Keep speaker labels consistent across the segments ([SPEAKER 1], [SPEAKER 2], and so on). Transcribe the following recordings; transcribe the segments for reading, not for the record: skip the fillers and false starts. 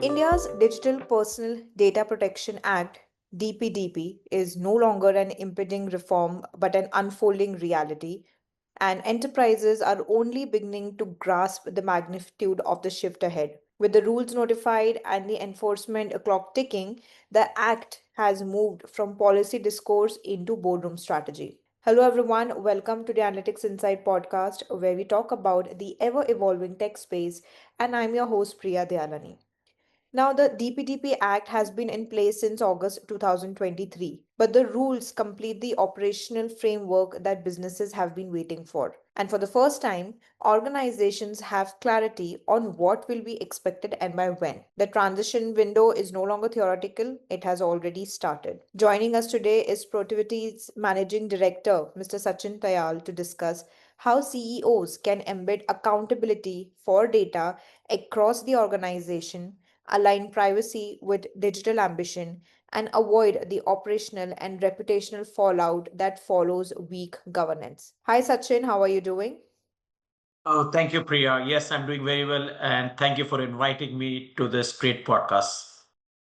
[SPEAKER 1] India's Digital Personal Data Protection Act DPDP is no longer an impending reform but an unfolding reality, and enterprises are only beginning to grasp the magnitude of the shift ahead. With the rules notified and the enforcement clock ticking, the Act has moved from policy discourse into boardroom strategy. Hello, everyone. Welcome to the Analytics Insight podcast, where we talk about the ever evolving tech space. And I'm your host, Priya Dialani. Now, the DPDP Act has been in place since August 2023, but the rules complete the operational framework that businesses have been waiting for. And for the first time, organizations have clarity on what will be expected and by when. The transition window is no longer theoretical, it has already started. Joining us today is Protiviti's Managing Director, Mr. Sachin Tayal, to discuss how CEOs can embed accountability for data across the organization, align privacy with digital ambition, and avoid the operational and reputational fallout that follows weak governance. Hi, Sachin, how are you doing?
[SPEAKER 2] Oh, thank you, Priya. Yes, I'm doing very well. And thank you for inviting me to this great podcast.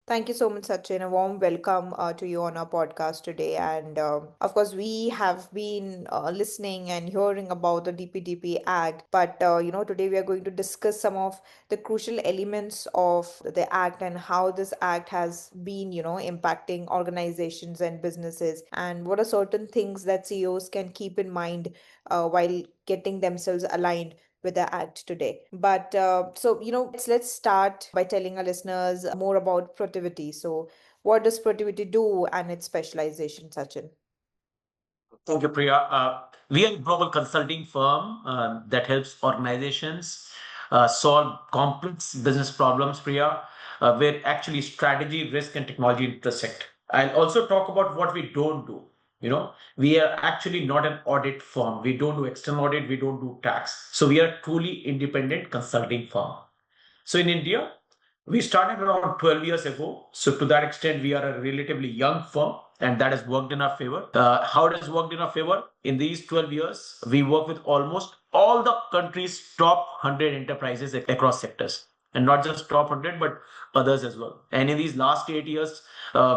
[SPEAKER 1] Thank you so much, Sachin. A warm welcome to you on our podcast today. And of course, we have been listening and hearing about the DPDP Act. But, today we are going to discuss some of the crucial elements of the Act and how this Act has been, impacting organizations and businesses. And what are certain things that CEOs can keep in mind while getting themselves aligned with the act today. But let's start by telling our listeners more about Protiviti. So, what does Protiviti do and its specialization, Sachin?
[SPEAKER 2] Thank you, Priya. We are a global consulting firm that helps organizations solve complex business problems, Priya, where actually strategy, risk, and technology intersect. I'll also talk about what we don't do. We are actually not an audit firm. We don't do external audit. We don't do tax. So we are a truly independent consulting firm. So in India, we started around 12 years ago. So to that extent, we are a relatively young firm and that has worked in our favor. How it has worked in our favor? In these 12 years, we work with almost all the country's top 100 enterprises across sectors. And not just top 100, but others as well. And in these last 8 years,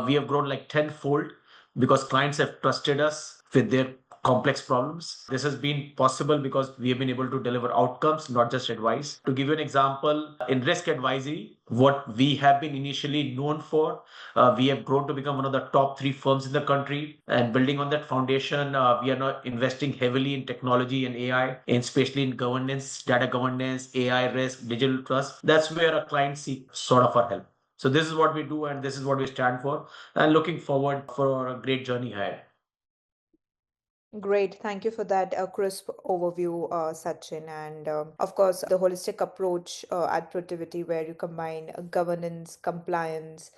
[SPEAKER 2] we have grown like tenfold because clients have trusted us with their complex problems. This has been possible because we have been able to deliver outcomes, not just advice. To give you an example, in risk advisory, what we have been initially known for, we have grown to become one of the top three firms in the country. And building on that foundation, we are now investing heavily in technology and AI, and especially in governance, data governance, AI risk, digital trust. That's where our clients seek sort of our help. So this is what we do and this is what we stand for. And looking forward for a great journey ahead.
[SPEAKER 1] Great. Thank you for that crisp overview, Sachin. And of course, the holistic approach at Protiviti, where you combine governance, compliance,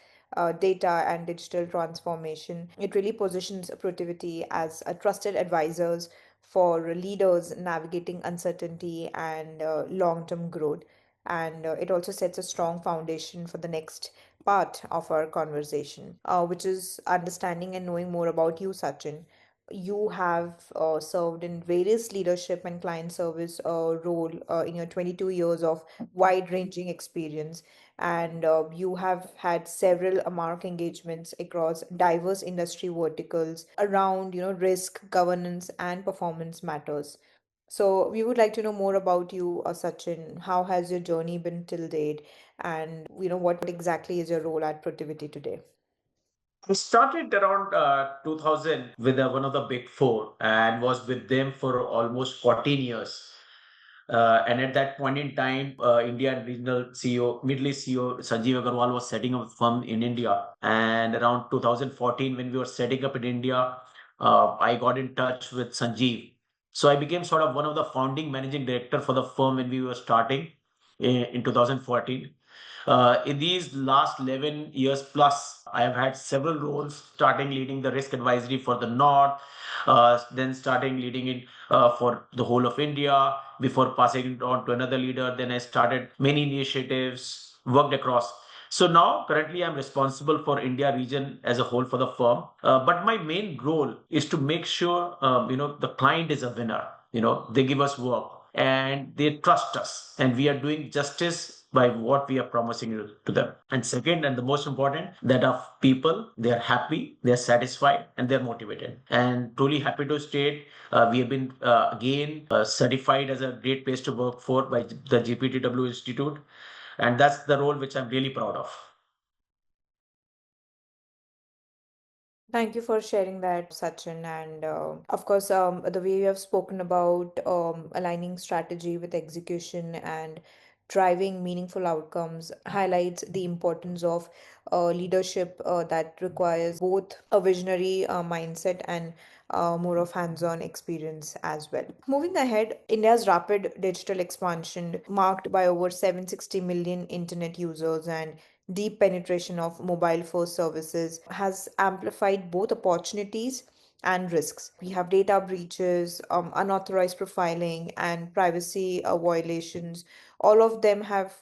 [SPEAKER 1] data, and digital transformation, it really positions Protiviti as a trusted advisors for leaders navigating uncertainty and long-term growth. And it also sets a strong foundation for the next part of our conversation, which is understanding and knowing more about you, Sachin. You have served in various leadership and client service role in your 22 years of wide-ranging experience, and you have had several mark engagements across diverse industry verticals around, risk, governance, and performance matters. So we would like to know more about you, Sachin. How has your journey been till date, and what exactly is your role at Protiviti today?
[SPEAKER 2] I started around 2000 with one of the big four and was with them for almost 14 years. And at that point in time, India regional CEO, Middle East CEO Sanjeev Agarwal was setting up a firm in India. And around 2014, when we were setting up in India, I got in touch with Sanjeev. So I became sort of one of the founding managing director for the firm when we were starting in 2014. In these last 11 years plus, I have had several roles, starting leading the risk advisory for the North, then starting leading it for the whole of India, before passing it on to another leader. Then I started many initiatives, worked across. So now, currently, I'm responsible for India region as a whole for the firm. But my main role is to make sure, the client is a winner. They give us work. and they trust us, and we are doing justice by what we are promising to them. And second, and the most important, that of people, they are happy, they are satisfied, and they're motivated. And truly happy to state, we have been again certified as a great place to work for by the GPTW Institute, and that's the role which I'm really proud of.
[SPEAKER 1] Thank you for sharing that, Sachin. And of course, the way you have spoken about aligning strategy with execution and driving meaningful outcomes highlights the importance of leadership that requires both a visionary mindset and more of hands-on experience as well. Moving ahead, India's rapid digital expansion, marked by over 760 million internet users and deep penetration of mobile first services, has amplified both opportunities and risks. We have data breaches, unauthorized profiling, and privacy violations. All of them have,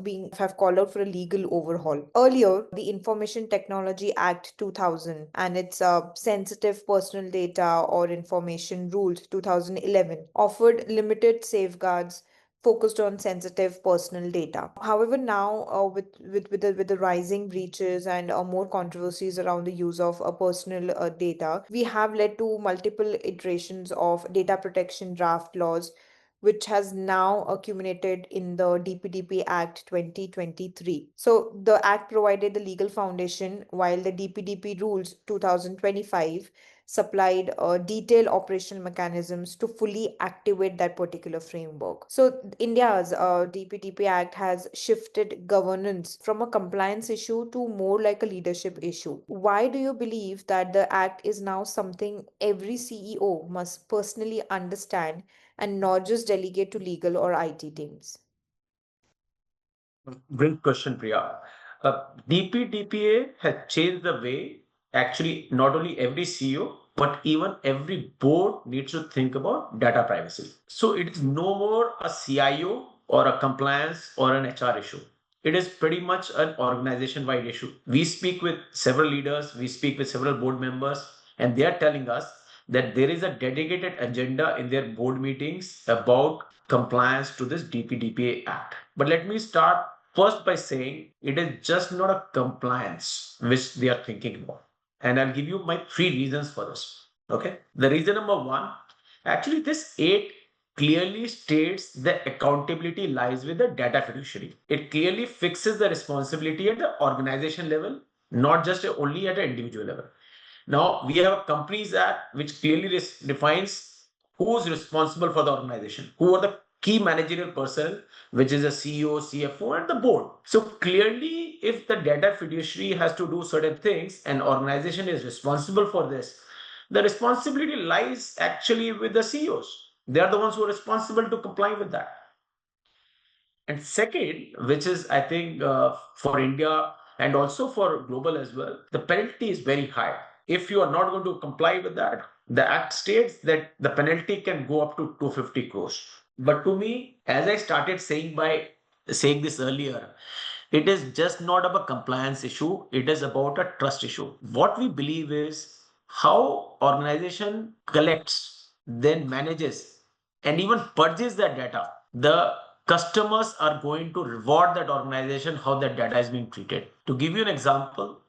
[SPEAKER 1] been have called out for a legal overhaul. Earlier, the Information Technology Act 2000 and its Sensitive Personal Data or Information Rules 2011 offered limited safeguards focused on sensitive personal data. However, now with the rising breaches and more controversies around the use of personal data, we have led to multiple iterations of data protection draft laws, which has now accumulated in the DPDP Act 2023. So the act provided the legal foundation, while the DPDP rules 2025 supplied detailed operational mechanisms to fully activate that particular framework. So India's DPDP Act has shifted governance from a compliance issue to more like a leadership issue. Why do you believe that the act is now something every CEO must personally understand and not just delegate to legal or IT teams?
[SPEAKER 2] Great question, Priya. DPDPA has changed the way actually not only every CEO, but even every board needs to think about data privacy. So it is no more a CIO or a compliance or an HR issue. It is pretty much an organization wide issue. We speak with several leaders, we speak with several board members, and they are telling us that there is a dedicated agenda in their board meetings about compliance to this DPDPA Act. But let me start first by saying it is just not a compliance which they are thinking about. And I'll give you my three reasons for this. Okay. The reason number one, actually, this eight clearly states the accountability lies with the data fiduciary. It clearly fixes the responsibility at the organization level, not just only at an individual level. Now, we have a Companies Act which clearly defines who is responsible for the organization, who are the key managerial personnel, which is a CEO, CFO, and the board. So clearly, if the data fiduciary has to do certain things and organization is responsible for this, the responsibility lies actually with the CEOs. They are the ones who are responsible to comply with that. And second, which is, I think, for India and also for global as well, the penalty is very high. If you are not going to comply with that, the act states that the penalty can go up to 250 crores. But to me, as I started saying by saying this earlier, it is just not about compliance issue. It is about a trust issue. What we believe is how organization collects, then manages, and even purges that data. The customers are going to reward that organization how that data is being treated. To give you an example,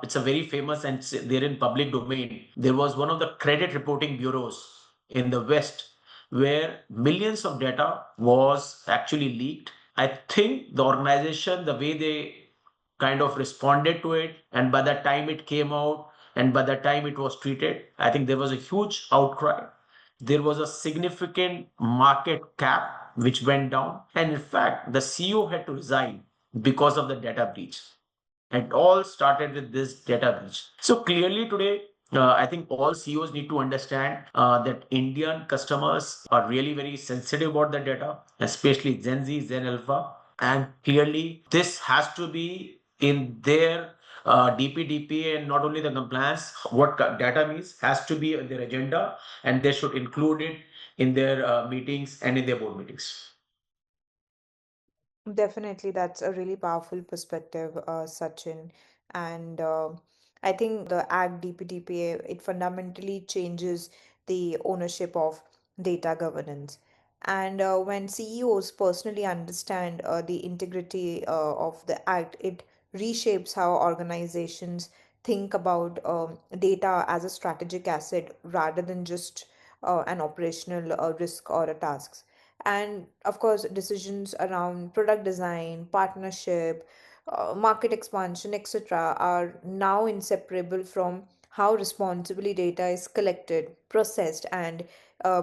[SPEAKER 2] it's a very famous and they're in public domain. There was one of the credit reporting bureaus in the West where millions of data was actually leaked. I think the organization, the way they kind of responded to it, and by the time it came out and by the time it was treated, I think there was a huge outcry. There was a significant market cap which went down, and in fact, the CEO had to resign because of the data breach. It all started with this data breach. So clearly today, I think all CEOs need to understand that Indian customers are really very sensitive about the data, especially Gen Z, Gen Alpha. And clearly, this has to be in their DPDP and not only the compliance, what data means has to be on their agenda, and they should include it in their meetings and in their board meetings.
[SPEAKER 1] Definitely, that's a really powerful perspective, Sachin. And I think the Act DPDPA, it fundamentally changes the ownership of data governance. And when CEOs personally understand the integrity of the act, it reshapes how organizations think about data as a strategic asset rather than just an operational risk or a task. And of course, decisions around product design, partnership, market expansion, etc., are now inseparable from how responsibly data is collected, processed, and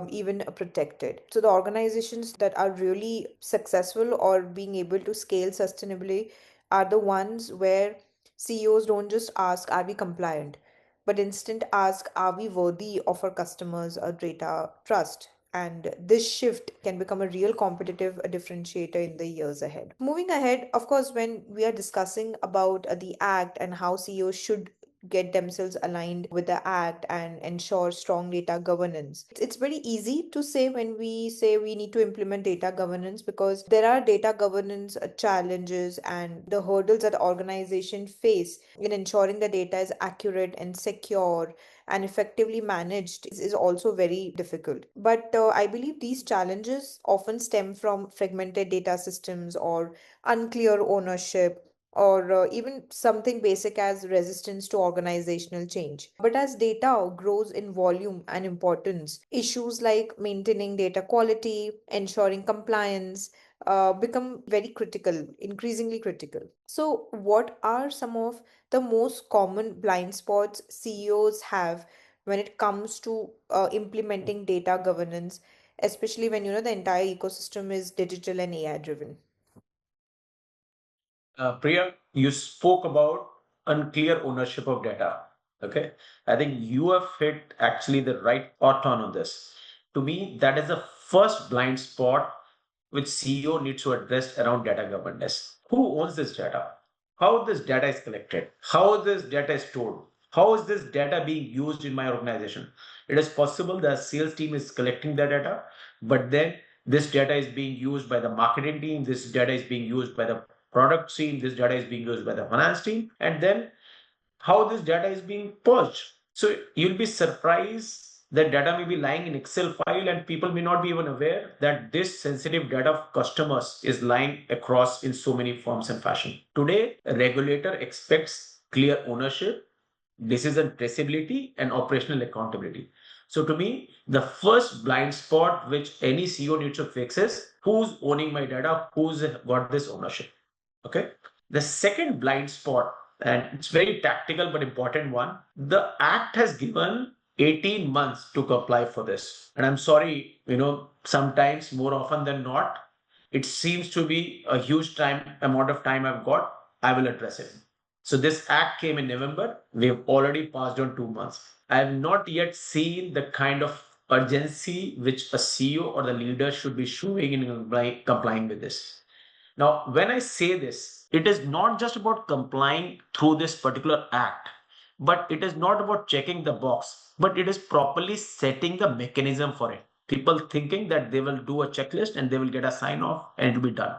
[SPEAKER 1] even protected. So, the organizations that are really successful or being able to scale sustainably are the ones where CEOs don't just ask, are we compliant? But instead ask, are we worthy of our customers' data trust? And this shift can become a real competitive differentiator in the years ahead. Moving ahead, of course, when we are discussing about the act and how CEOs should get themselves aligned with the act and ensure strong data governance. It's very easy to say when we say we need to implement data governance because there are data governance challenges and the hurdles that organization face in ensuring the data is accurate and secure and effectively managed is also very difficult. But I believe these challenges often stem from fragmented data systems or unclear ownership or even something basic as resistance to organizational change. But as data grows in volume and importance, issues like maintaining data quality, ensuring compliance, become very critical, increasingly critical. So, what are some of the most common blind spots CEOs have when it comes to implementing data governance, especially when the entire ecosystem is digital and AI driven?
[SPEAKER 2] Priya, you spoke about unclear ownership of data. Okay. I think you have hit actually the right spot on this. To me, that is the first blind spot which CEO needs to address around data governance. Who owns this data? How this data is collected? How this data is stored? How is this data being used in my organization? It is possible the sales team is collecting the data, but then this data is being used by the marketing team, this data is being used by the product team, this data is being used by the finance team, and then how this data is being purged. So you'll be surprised that data may be lying in Excel file and people may not be even aware that this sensitive data of customers is lying across in so many forms and fashion. Today, a regulator expects clear ownership, decision traceability, and operational accountability. So to me, the first blind spot which any CEO needs to fix is who's owning my data, who's got this ownership. Okay. The second blind spot, and it's very tactical but important one, the act has given 18 months to comply for this. And I'm sorry, sometimes more often than not, it seems to be a huge time amount of time I've got, I will address it. So this act came in November. We have already passed on 2 months. I have not yet seen the kind of urgency which a CEO or the leader should be showing in complying with this. Now, when I say this, it is not just about complying through this particular act, but it is not about checking the box, but it is properly setting the mechanism for it. People thinking that they will do a checklist and they will get a sign off and it will be done.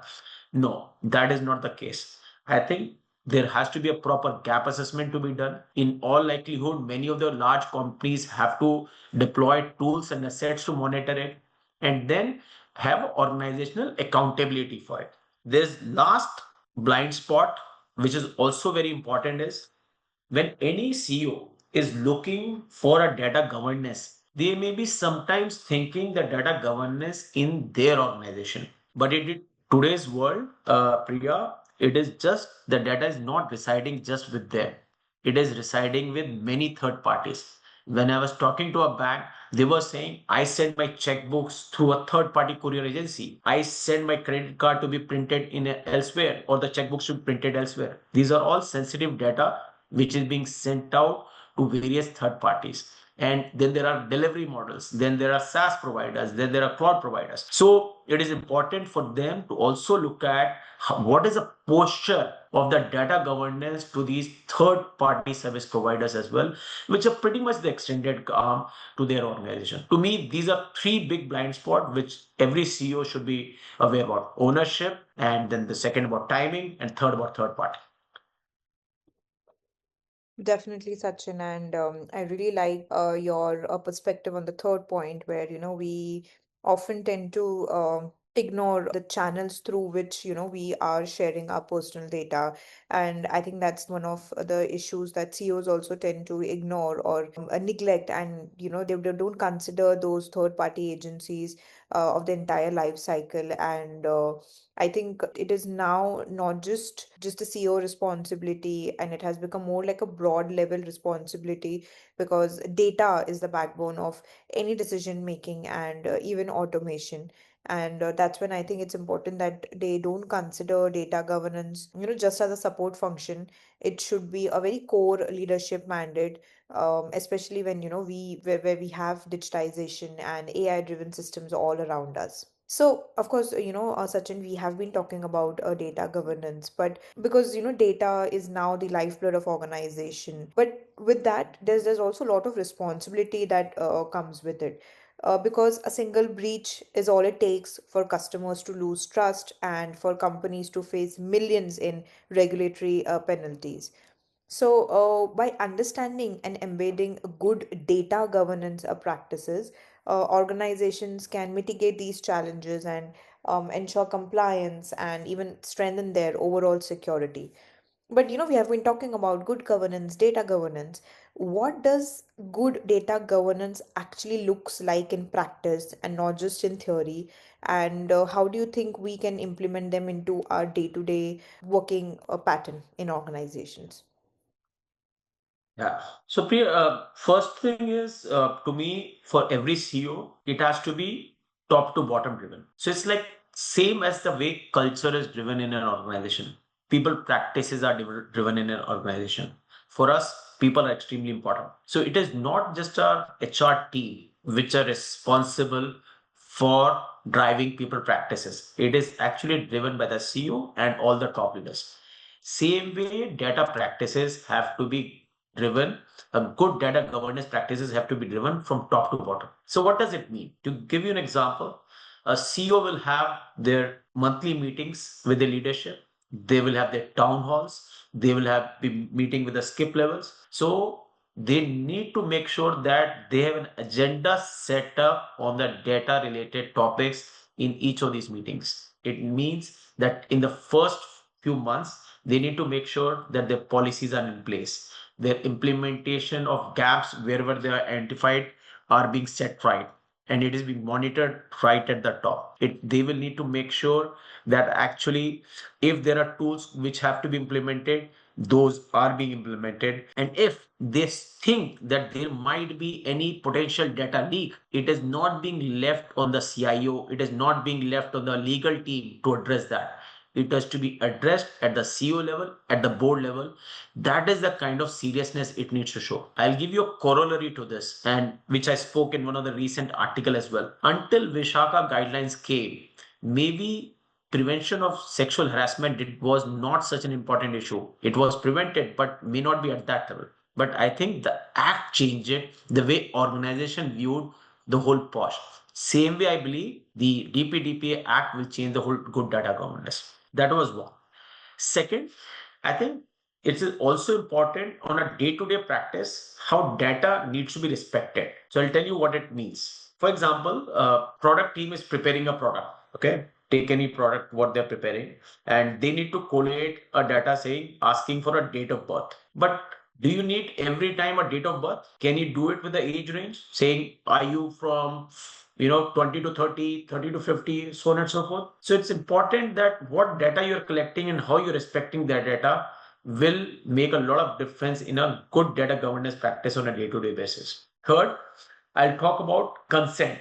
[SPEAKER 2] No, that is not the case. I think there has to be a proper gap assessment to be done. In all likelihood, many of the large companies have to deploy tools and assets to monitor it and then have organizational accountability for it. This last blind spot, which is also very important, is when any CEO is looking for a data governance, they may be sometimes thinking the data governance in their organization. But in today's world, Priya, it is just the data is not residing just with them. It is residing with many third parties. When I was talking to a bank, they were saying, I send my checkbooks through a third party courier agency. I send my credit card to be printed in elsewhere, or the checkbooks to be printed elsewhere. These are all sensitive data which is being sent out to various third parties. And then there are delivery models, then there are SaaS providers, then there are cloud providers. So it is important for them to also look at what is the posture of the data governance to these third party service providers as well, which are pretty much the extended arm to their organization. To me, these are three big blind spots which every CEO should be aware about: ownership, and then the second about timing, and third about third party.
[SPEAKER 1] Definitely, Sachin, and I really like your perspective on the third point, where we often tend to ignore the channels through which, we are sharing our personal data. And I think that's one of the issues that CEOs also tend to ignore or neglect. And, they don't consider those third party agencies of the entire life cycle. And I think it is now not just the CEO responsibility, and it has become more like a broad level responsibility, because data is the backbone of any decision making and even automation. And that's when I think it's important that they don't consider data governance, just as a support function. It should be a very core leadership mandate, especially when, where we have digitization and AI driven systems all around us. So, of course, Sachin, we have been talking about data governance, but because, data is now the lifeblood of organization. But with that, there's also a lot of responsibility that comes with it. Because a single breach is all it takes for customers to lose trust and for companies to face millions in regulatory penalties. So, by understanding and embedding good data governance practices, organizations can mitigate these challenges and ensure compliance and even strengthen their overall security. But we have been talking about good governance, data governance. What does good data governance actually looks like in practice and not just in theory? And how do you think we can implement them into our day-to-day working pattern in organizations?
[SPEAKER 2] Yeah. So, Priya, first thing is to me, for every CEO, it has to be top to bottom driven. So it's like same as the way culture is driven in an organization. People practices are driven in an organization. For us, people are extremely important. So it is not just our HR team which are responsible for driving people practices. It is actually driven by the CEO and all the top leaders. Same way, data practices have to be driven. Good data governance practices have to be driven from top to bottom. So, what does it mean? To give you an example, a CEO will have their monthly meetings with the leadership. They will have their town halls. They will have be meeting with the skip levels. So they need to make sure that they have an agenda set up on the data related topics in each of these meetings. It means that in the first few months, they need to make sure that their policies are in place, their implementation of gaps wherever they are identified are being set right, and it is being monitored right at the top. They will need to make sure that actually if there are tools which have to be implemented, those are being implemented. And if they think that there might be any potential data leak, it is not being left on the CIO, it is not being left on the legal team to address that. It has to be addressed at the CEO level, at the board level. That is the kind of seriousness it needs to show. I'll give you a corollary to this, and which I spoke in one of the recent article as well. Until Vishaka guidelines came, maybe prevention of sexual harassment was not such an important issue. It was prevented, but may not be at that level. But I think the act changed it, the way organization viewed the whole posh. Same way, I believe the DPDP Act will change the whole good data governance. That was one. Second, I think it is also important on a day-to-day practice how data needs to be respected. So I'll tell you what it means. For example, a product team is preparing a product. Okay, take any product what they're preparing, and they need to collate a data saying asking for a date of birth. But do you need every time a date of birth? Can you do it with the age range, saying are you from 20 to 30, 30 to 50, so on and so forth. So it's important that what data you're collecting and how you're respecting that data will make a lot of difference in a good data governance practice on a day-to-day basis. Third, I'll talk about consent.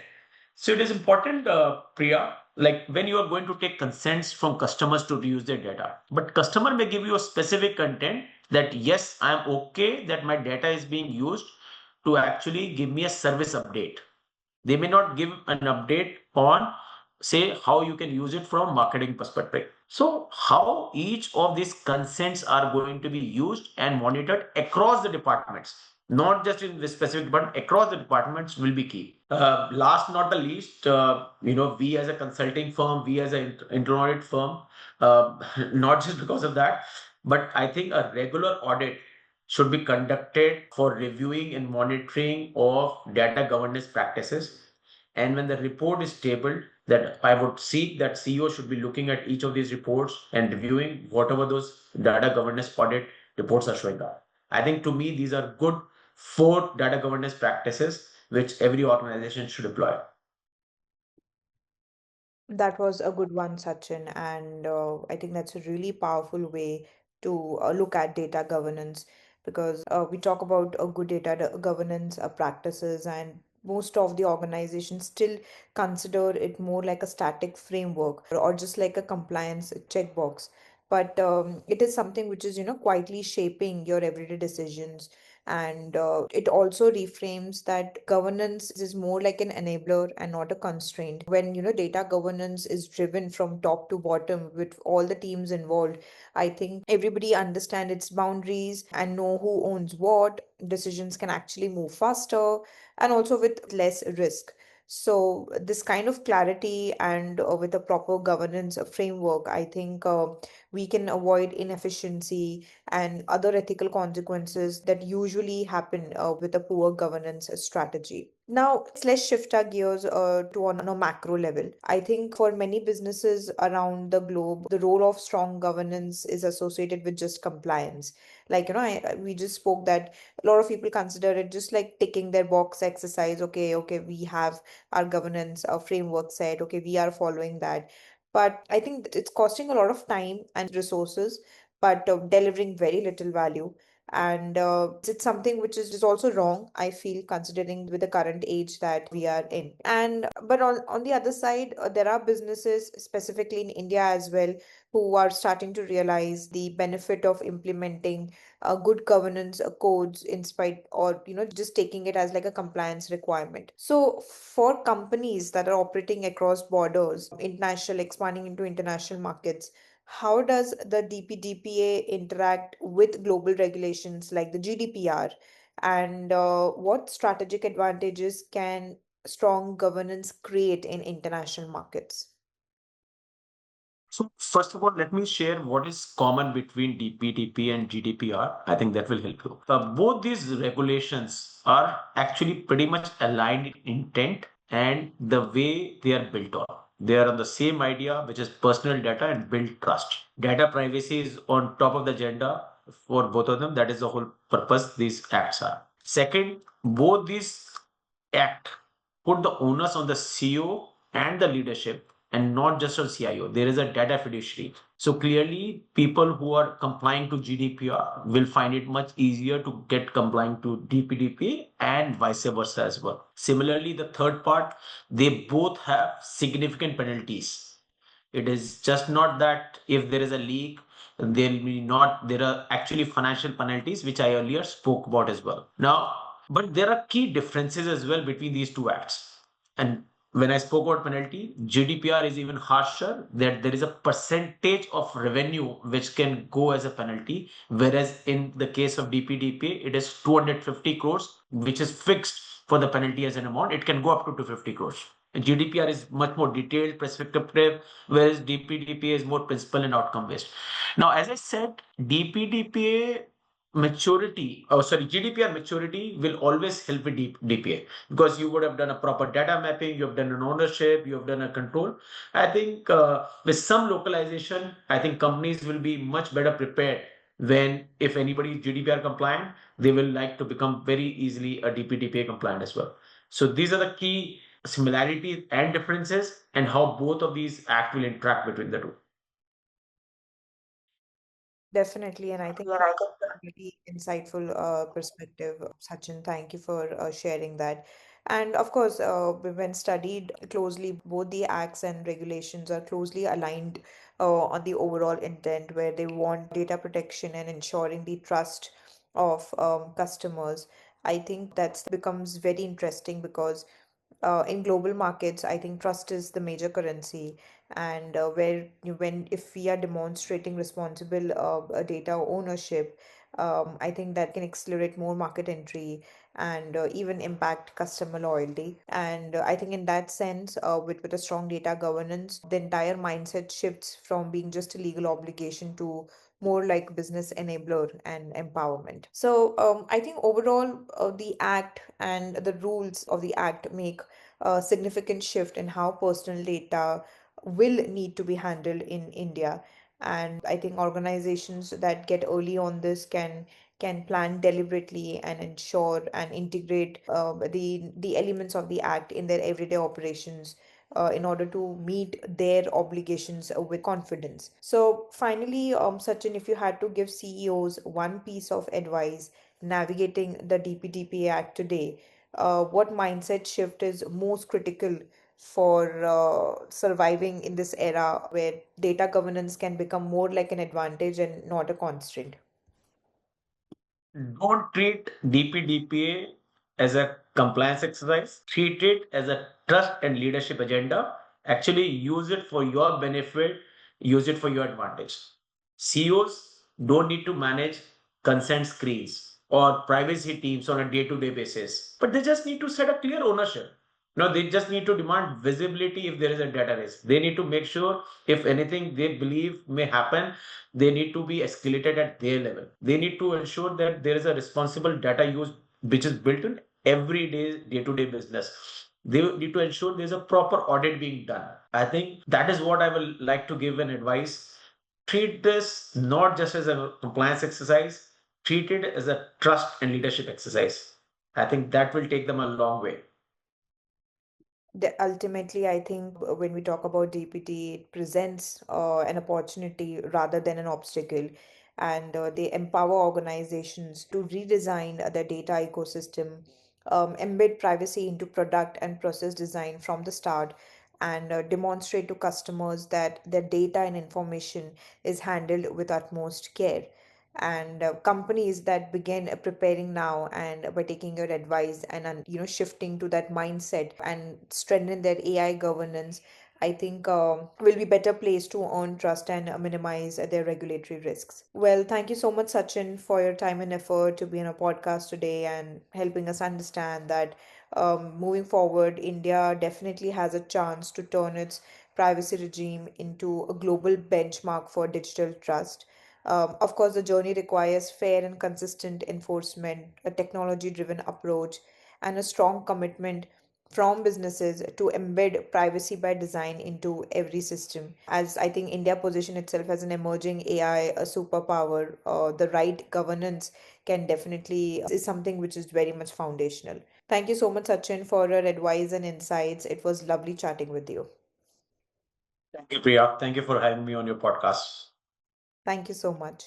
[SPEAKER 2] So it is important, Priya, like when you are going to take consents from customers to reuse their data, but customer may give you a specific content that yes, I'm okay that my data is being used to actually give me a service update. They may not give an update on, say, how you can use it from marketing perspective. So how each of these consents are going to be used and monitored across the departments, not just in this specific, but across the departments will be key. Last not the least, we as a consulting firm, we as an internal audit firm, not just because of that, but I think a regular audit should be conducted for reviewing and monitoring of data governance practices. And when the report is tabled, that I would see that CEO should be looking at each of these reports and reviewing whatever those data governance audit reports are showing up. I think to me, these are good four data governance practices which every organization should employ.
[SPEAKER 1] That was a good one, Sachin, and I think that's a really powerful way to look at data governance because we talk about good governance practices, and most of the organizations still consider it more like a static framework or just like a compliance checkbox. But it is something which is, quietly shaping your everyday decisions. And it also reframes that governance is more like an enabler and not a constraint. When, data governance is driven from top to bottom with all the teams involved, I think everybody understand its boundaries and know who owns what. Decisions can actually move faster and also with less risk. So this kind of clarity and with a proper governance framework, I think we can avoid inefficiency and other ethical consequences that usually happen with a poor governance strategy. Now, let's shift our gears to on a macro level. I think for many businesses around the globe, the role of strong governance is associated with just compliance. Like, we just spoke that a lot of people consider it just like ticking their box exercise. Okay, okay, we have our governance, our framework set. Okay, we are following that. But I think it's costing a lot of time and resources, but delivering very little value. And it's something which is also wrong, I feel, considering with the current age that we are in. And but on the other side, there are businesses, specifically in India as well, who are starting to realize the benefit of implementing good governance codes in spite or just taking it as like a compliance requirement. So for companies that are operating across borders, international, expanding into international markets, how does the DPDPA interact with global regulations like the GDPR? And what strategic advantages can strong governance create in international markets?
[SPEAKER 2] So first of all, let me share what is common between DPDP and GDPR. I think that will help you. Both these regulations are actually pretty much aligned in intent and the way they are built on. They are on the same idea, which is personal data and build trust. Data privacy is on top of the agenda for both of them. That is the whole purpose these acts are. Second, both these act put the onus on the CEO and the leadership and not just on CIO. There is a data fiduciary. So clearly, people who are complying to GDPR will find it much easier to get complying to DPDP and vice versa as well. Similarly, the third part, they both have significant penalties. It is just not that if there is a leak, there will be not, there are actually financial penalties, which I earlier spoke about as well. Now, but there are key differences as well between these two acts. And when I spoke about penalty, GDPR is even harsher, that there is a percentage of revenue which can go as a penalty, whereas in the case of DPDP, it is 250 crores, which is fixed for the penalty as an amount. It can go up to 250 crores. GDPR is much more detailed, prescriptive, whereas DPDPA is more principle and outcome based. Now, as I said, DPDPA maturity, oh sorry, GDPR maturity will always help with DPA because you would have done a proper data mapping, you have done an ownership, you have done a control. I think with some localization, I think companies will be much better prepared when if anybody is GDPR compliant, they will like to become very easily a DPDPA compliant as well. So these are the key similarities and differences and how both of these act will interact between the two.
[SPEAKER 1] Definitely, and I think really insightful perspective, Sachin. Thank you for sharing that. And of course, when studied closely, both the acts and regulations are closely aligned on the overall intent, where they want data protection and ensuring the trust of customers. I think that becomes very interesting because in global markets, I think trust is the major currency, and when if we are demonstrating responsible data ownership, I think that can accelerate more market entry and even impact customer loyalty. And I think in that sense, with a strong data governance, the entire mindset shifts from being just a legal obligation to more like business enabler and empowerment. So I think overall, the act and the rules of the act make a significant shift in how personal data will need to be handled in India. And I think organizations that get early on this can plan deliberately and ensure and integrate the elements of the act in their everyday operations in order to meet their obligations with confidence. So finally, Sachin, if you had to give CEOs one piece of advice navigating the DPDP Act today, what mindset shift is most critical for surviving in this era where data governance can become more like an advantage and not a constraint?
[SPEAKER 2] Don't treat DPDPA as a compliance exercise. Treat it as a trust and leadership agenda. Actually, use it for your benefit, use it for your advantage. CEOs don't need to manage consent screens or privacy teams on a day to day basis, but they just need to set a clear ownership. No, they just need to demand visibility if there is a data risk. They need to make sure if anything they believe may happen, they need to be escalated at their level. They need to ensure that there is a responsible data use which is built in every day-to-day business. They need to ensure there's a proper audit being done. I think that is what I will like to give an advice. Treat this not just as a compliance exercise, treat it as a trust and leadership exercise. I think that will take them a long way.
[SPEAKER 1] Ultimately, I think when we talk about DPT, it presents an opportunity rather than an obstacle. And they empower organizations to redesign their data ecosystem, embed privacy into product and process design from the start, and demonstrate to customers that their data and information is handled with utmost care. And companies that begin preparing now and by taking your advice and shifting to that mindset and strengthen their AI governance, I think will be better placed to earn trust and minimize their regulatory risks. Well, thank you so much, Sachin, for your time and effort to be on a podcast today and helping us understand that moving forward, India definitely has a chance to turn its privacy regime into a global benchmark for digital trust. Of course, the journey requires fair and consistent enforcement, a technology driven approach, and a strong commitment from businesses to embed privacy by design into every system. As I think India position itself as an emerging AI a superpower, the right governance can definitely is something which is very much foundational. Thank you so much, Sachin, for your advice and insights. It was lovely chatting with you.
[SPEAKER 2] Thank you, Priya. Thank you for having me on your podcast.
[SPEAKER 1] Thank you so much.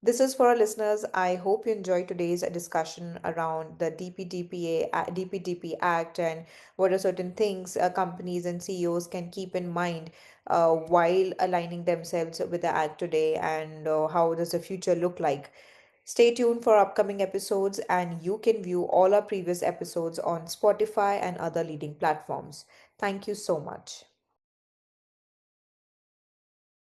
[SPEAKER 1] This is for our listeners. I hope you enjoyed today's discussion around the DPDP Act and what are certain things companies and CEOs can keep in mind while aligning themselves with the Act today, and how does the future look like. Stay tuned for upcoming episodes, and you can view all our previous episodes on Spotify and other leading platforms. Thank you so much.